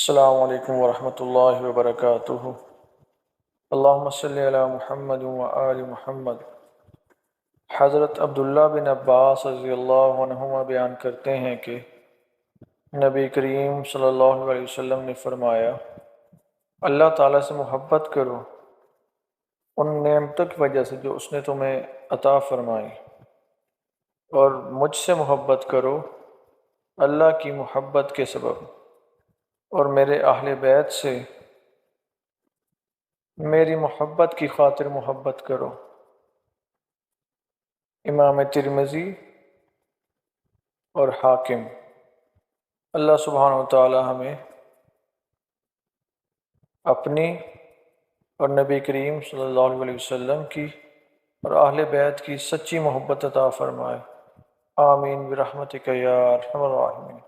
السلام علیکم ورحمۃ اللہ وبرکاتہ۔ اللہم صلی علی محمد وآل محمد۔ حضرت عبداللہ بن عباس رضی اللہ عنہما بیان کرتے ہیں کہ نبی کریم صلی اللہ علیہ وسلم نے فرمایا، اللہ تعالیٰ سے محبت کرو ان نعمتوں کی وجہ سے جو اس نے تمہیں عطا فرمائی، اور مجھ سے محبت کرو اللہ کی محبت کے سبب، اور میرے اہل بیت سے میری محبت کی خاطر محبت کرو۔ امام ترمذی اور حاکم۔ اللہ سبحانہ و تعالی ہمیں اپنی اور نبی کریم صلی اللہ علیہ وسلم کی اور اہل بیت کی سچی محبت عطا فرمائے۔ آمین برحمتک یا ارحم الراحمین۔